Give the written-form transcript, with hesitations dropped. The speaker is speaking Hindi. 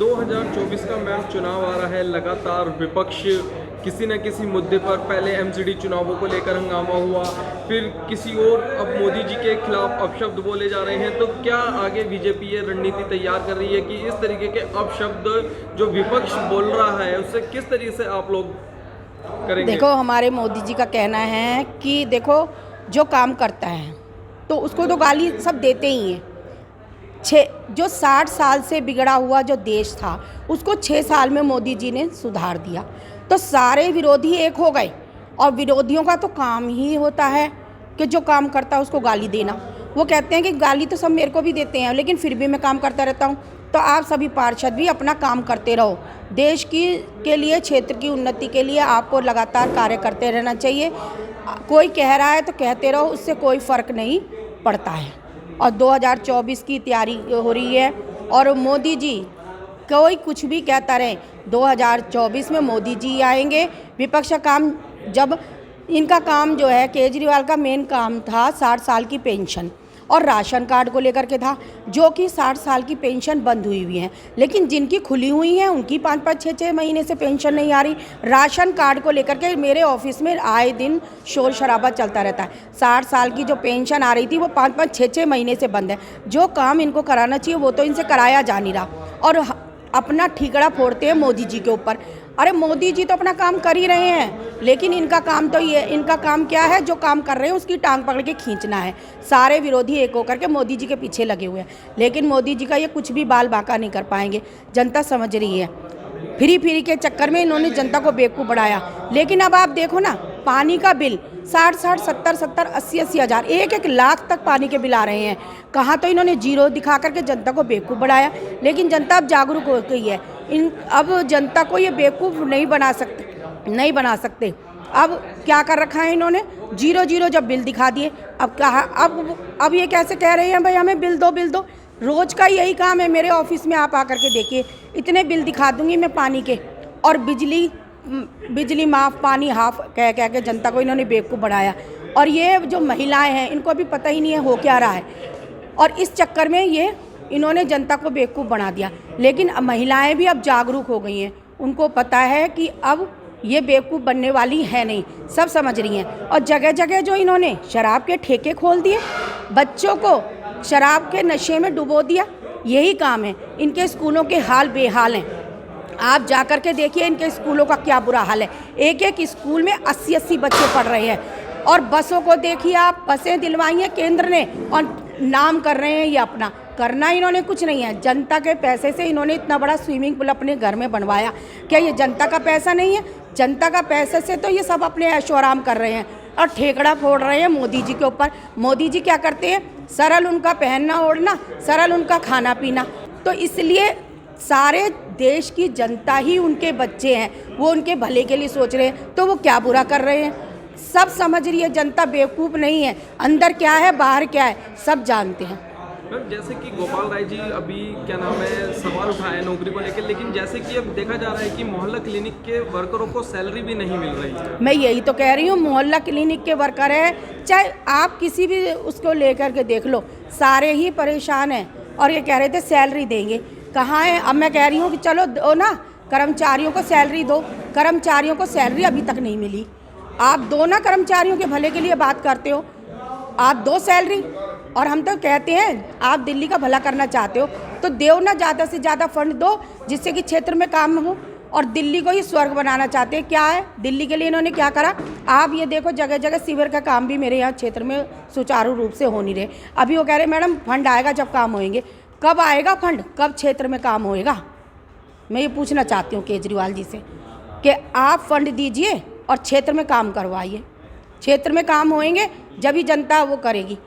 2024 का मैम चुनाव आ रहा है। लगातार विपक्ष किसी न किसी मुद्दे पर, पहले एमसीडी चुनावों को लेकर हंगामा हुआ, फिर किसी और, अब मोदी जी के खिलाफ अपशब्द बोले जा रहे हैं। तो क्या आगे बीजेपी ये रणनीति तैयार कर रही है कि इस तरीके के अपशब्द जो विपक्ष बोल रहा है उससे किस तरीके से आप लोग करेंगे? देखो, हमारे मोदी जी का कहना है कि देखो, जो काम करता है तो उसको तो गाली सब देते ही हैं। जो 60 साल से बिगड़ा हुआ जो देश था उसको 6 साल में मोदी जी ने सुधार दिया। तो सारे विरोधी एक हो गए, और विरोधियों का तो काम ही होता है कि जो काम करता है उसको गाली देना। वो कहते हैं कि गाली तो सब मेरे को भी देते हैं, लेकिन फिर भी मैं काम करता रहता हूँ। तो आप सभी पार्षद भी अपना काम करते रहो। देश के लिए, क्षेत्र की उन्नति के लिए आपको लगातार कार्य करते रहना चाहिए। कोई कह रहा है तो कहते रहो, उससे कोई फ़र्क नहीं पड़ता है। और 2024 की तैयारी हो रही है, और मोदी जी कोई कुछ भी कहता रहे, 2024 में मोदी जी आएंगे। विपक्ष का काम, जब इनका काम जो है, केजरीवाल का मेन काम था 60 साल की पेंशन और राशन कार्ड को लेकर के था, जो कि 60 साल की पेंशन बंद हुई है, लेकिन जिनकी खुली हुई हैं उनकी 5-5, 6-6 महीने से पेंशन नहीं आ रही। राशन कार्ड को लेकर के मेरे ऑफिस में आए दिन शोर शराबा चलता रहता है। 60 साल की जो पेंशन आ रही थी वो 5-5, 6-6 महीने से बंद है। जो काम इनको कराना चाहिए वो तो इनसे कराया जा नहीं रहा, और अपना ठीकरा फोड़ते हैं मोदी जी के ऊपर। अरे मोदी जी तो अपना काम कर ही रहे हैं, लेकिन इनका काम तो ये, इनका काम क्या है, जो काम कर रहे हैं उसकी टांग पकड़ के खींचना है। सारे विरोधी एक होकर के मोदी जी के पीछे लगे हुए हैं, लेकिन मोदी जी का ये कुछ भी बाल बांका नहीं कर पाएंगे। जनता समझ रही है। फ्री के चक्कर में इन्होंने जनता को बेवकूफ़ बढ़ाया। लेकिन अब आप देखो ना, पानी का बिल 60-60, 70-70, 80-80 हज़ार, 1-1 लाख तक पानी के बिल आ रहे हैं। कहाँ तो इन्होंने जीरो दिखा करके जनता को बेवकूफ़ बढ़ाया, लेकिन जनता अब जागरूक हो गई है। अब जनता को ये बेवकूफ़ नहीं बना सकते। अब क्या कर रखा है इन्होंने, 0-0 जब बिल दिखा दिए। अब कहा, अब ये कैसे कह रहे हैं भाई हमें बिल दो। रोज़ का यही काम है। मेरे ऑफिस में आप आकर के देखिए, इतने बिल दिखा दूंगी मैं पानी के, और बिजली माफ़, पानी हाफ कह के जनता को इन्होंने बेवकूफ़ बढ़ाया। और ये जो महिलाएं हैं, इनको अभी पता ही नहीं है हो क्या रहा है, और इस चक्कर में ये इन्होंने जनता को बेवकूफ़ बना दिया। लेकिन महिलाएं भी अब जागरूक हो गई हैं, उनको पता है कि अब ये बेवकूफ़ बनने वाली है नहीं, सब समझ रही हैं। और जगह जगह जो इन्होंने शराब के ठेके खोल दिए, बच्चों को शराब के नशे में डुबो दिया, यही काम है। इनके स्कूलों के हाल बेहाल हैं। आप जा कर के देखिए इनके स्कूलों का क्या बुरा हाल है। एक स्कूल में 80-80 बच्चे पढ़ रहे हैं, और बसों को देखिए आप, बसें दिलवाई हैं केंद्र ने, और नाम कर रहे हैं ये अपना। करना इन्होंने कुछ नहीं है। जनता के पैसे से इन्होंने इतना बड़ा स्विमिंग पूल अपने घर में बनवाया। क्या ये जनता का पैसा नहीं है? जनता का पैसे से तो ये सब अपने ऐशो आराम कर रहे हैं, और ठेकड़ा फोड़ रहे हैं मोदी जी के ऊपर। मोदी जी क्या करते हैं? सरल उनका पहनना ओढ़ना, सरल उनका खाना पीना। तो इसलिए सारे देश की जनता ही उनके बच्चे हैं, वो उनके भले के लिए सोच रहे हैं, तो वो क्या बुरा कर रहे हैं? सब समझ रही है जनता, बेवकूफ़ नहीं है। अंदर क्या है, बाहर क्या है, सब जानते हैं। मैम, जैसे कि गोपाल राय जी अभी क्या नाम है सवाल उठाए नौकरी को लेकर, लेकिन जैसे कि अब देखा जा रहा है कि मोहल्ला क्लिनिक के वर्करों को सैलरी भी नहीं मिल रही है। मैं यही तो कह रही हूँ, मोहल्ला क्लिनिक के वर्कर है, चाहे आप किसी भी उसको लेकर के देख लो, सारे ही परेशान हैं। और ये कह रहे थे सैलरी देंगे, कहाँ है? अब मैं कह रही हूँ कि चलो दो ना, कर्मचारियों को सैलरी दो। कर्मचारियों को सैलरी अभी तक नहीं मिली। आप दो ना, कर्मचारियों के भले के लिए बात करते हो, आप दो सैलरी। और हम तो कहते हैं आप दिल्ली का भला करना चाहते हो तो दो ना, ज़्यादा से ज़्यादा फंड दो, जिससे कि क्षेत्र में काम हो। और दिल्ली को ही स्वर्ग बनाना चाहते हैं। क्या है दिल्ली के लिए इन्होंने क्या करा? आप ये देखो, जगह जगह सीवर का काम भी मेरे यहाँ क्षेत्र में सुचारू रूप से हो नहीं रहे। अभी वो कह रहे मैडम फंड आएगा जब काम होएंगे। कब आएगा फंड? कब क्षेत्र में काम होएगा? मैं ये पूछना चाहती हूँ केजरीवाल जी से कि आप फंड दीजिए और क्षेत्र में काम करवाइए। क्षेत्र में काम होएंगे जब ही जनता वो करेगी।